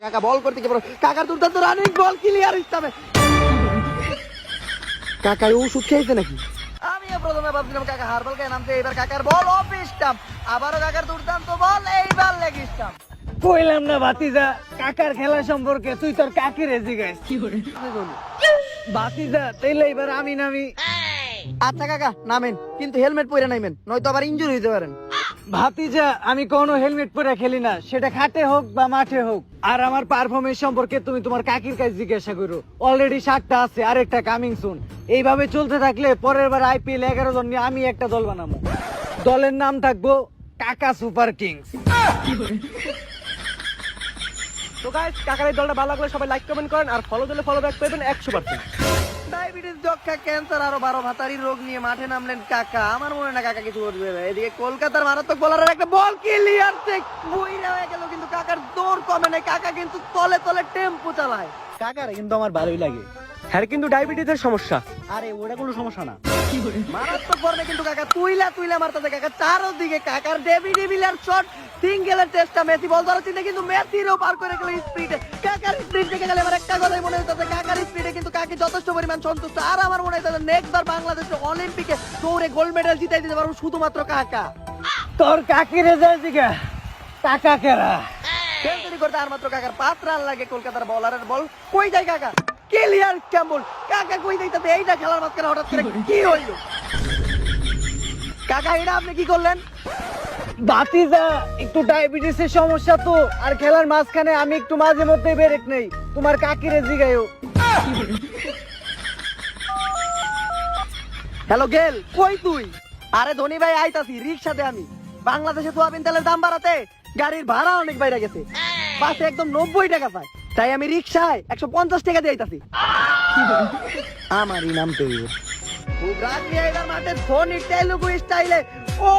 কাকা বল করতে গিয়ে কাকার দুর্দান্ত রানিং বল ক্লিয়ার ইসলামে কাকা ওষুধ খেয়েছে নাকি? আমিও প্রথমে ভাবছিলাম কাকা হারবাল খেয়ে নামতে, এবার কাকার বল অফ স্টাম্প, আবারও কাকার দুর্দান্ত বল, এইবার লেগ স্টাম্প। কইলাম না ভাতিজা কাকার খেলা সম্পর্কে, তুই তোর কাকিরে জিজ্ঞাস। ভাতিজা তাইলে এবার আমি নামি। আচ্ছা কাকা নামেন, কিন্তু হেলমেট পরে নামেন, নয়তো আবার ইনজুরি হইতে পারেন। ভাতিজা আমি কোনো হেলমেট পরে খেলি না, সেটা খাটে হোক বা মাঠে হোক। আর আমার পারফরমেন্স সম্পর্কে তুমি তোমার কাকির কাছে জিজ্ঞাসা করো। অলরেডি 7টা আছে, আরেকটা কামিং সুন। এইভাবে চলতে থাকলে পরের বার আইপিএল 11 জন নিয়ে আমি একটা দল বানাবো। দলের নাম থাকবো কাকা সুপার কিংস। তো গাইস, কাকার এই দলটা ভালো লাগলে সবাই লাইক কমেন্ট করেন, আর ফলো দিলে ফলো ব্যাক করবেন 100%। ডায়াবেটিস, যক্ষা, ক্যান্সার আরো 12 ভাতারির রোগ নিয়ে মাঠে নামলেন কাকা। আমার মনে হয় না কাকা কিছু করবে। এদিকে কলকাতার মারাত্মক বোলারের একটা বল ক্লিয়ার চেক বইরা হয়ে গেল, কিন্তু কাকার দৌড় কমে নাই। কাকা কিন্তু তলে তলে টেম্পো চালায়। কাকার কিন্তু আমার ভালোই লাগে। হ্যাঁ, কিন্তু ডায়াবেটিসের সমস্যা। আরে ওটা কোনো সমস্যা না। মারাত্মক ফর্মে কিন্তু কাকা তুইলা মারতেছে। কাকা চারদিকে কাকার ডেভিড ভিলিয়ার শট, সিঙ্গেলের চেষ্টা, মেসি বল ধরার চিন্তা, কিন্তু মেসিরও পার করে গেল স্পিডে। কাকার স্পিড দেখে গেলে আমার একটা কথাই মনে হইতেছে, কাকার স্পিডে কিন্তু কাকি যথেষ্ট পরিমাণ সন্তুষ্ট। আর আমার মনে হইতেছে নেক্সট বার বাংলাদেশের অলিম্পিকে দৌড়ে গোল্ড মেডেল জিতাই দিতে পারবো শুধুমাত্র কাকা। তোর কাকিরে যায় জিগা কাকা কেরা। সেঞ্চুরি করতে আর মাত্র কাকার 5 রান লাগে। কলকাতার বলারের বল কই যায় কাকা, ক্লিয়ার ক্যাম্বল। কাকা কই যাইতাছে? এইটা খেলার মাঝখানে হঠাৎ করে কি হইলো? কাকা এটা আপনি কি করলেন? ভাতিজা একটু ডায়াবেটিসের সমস্যা তো, আর খেলার মাঝখানে আমি একটু মাঝে মধ্যে ব্রেক নেই। তোমার কাকিরে জিগায়ও। হ্যালো গেল, কই তুই? আরে ধনী ভাই আইতাছি রিক্সাতে। আমি বাংলাদেশে সোয়াবিন তেলের দাম বাড়াতে গাড়ির ভাড়া অনেক বাইরে গেছে, বাসে একদম 90 টাকা চাই, তাই আমি রিক্সায় 150 টাকা দিয়ে আইতাছি। আমারই নাম তো খুব রাত নিয়ে এবার মাঠে ধোনি তেলুগু স্টাইলে। ও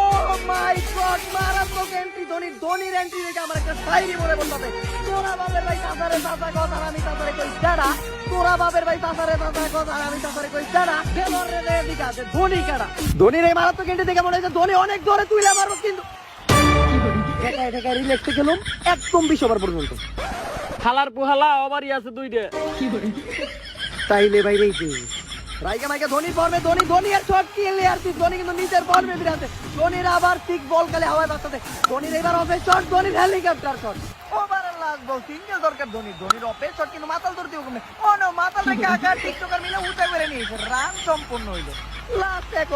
মাই গড, মারাত্মক এন্ট্রি ধোনির। ধোনির এন্ট্রি দেখে আমার একটা শায়রি মনে বলতে, তোরা বাবের ভাই চাচারে চাচা কথা আর আমি চাচারে কই জানা, তোরা বাবের ভাই চাচারে চাচা কথা আর আমি চাচারে কই জানা, খেলোয়াড়রে রে দিকে আছে ধোনি কাটা। ধোনির এই মারাত্মক এন্ট্রি দেখে মনে হচ্ছে ধোনি অনেক ধরে তুইলা মারবো, কিন্তু ঠেকায় ঠেকায় রিল্যাক্সে খেলুম একদম 20 ওভার পর্যন্ত। খালার পুহালা ওভারই আছে 2টা। তাইলে বাইরেই রাইকা মাইকা ধোনি ফর্মে, ধোনি আর শট ক্লিয়ার সিক্স। ধোনি কিন্তু নিচের ফর্মে বিরাজে। ধোনির আবার 6 বল খেলে হাওয়ায় বাঁচতে। ধোনির এবার অফের শট, ধোনির হেলিকপ্টার শট, ওভারের লাস্ট বল, সিঙ্গেল দরকার ধোনির অফের শট, কিন্তু মাতাল ধরতে হবে। ও নো, মাতাল রেখে আকার টিকটকার মিলে উঠে করে নিয়েছে। রান সম্পূর্ণ হইলো। লাস্ট এক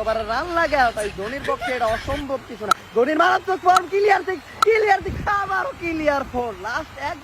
ওভারে রান লাগে, তাই ধোনির পক্ষে এটা অসম্ভব কিছু না। ধোনির মারাত্মক ফর্ম, ক্লিয়ার সিক্স, আবারও ক্লিয়ার ফোর। লাস্ট এক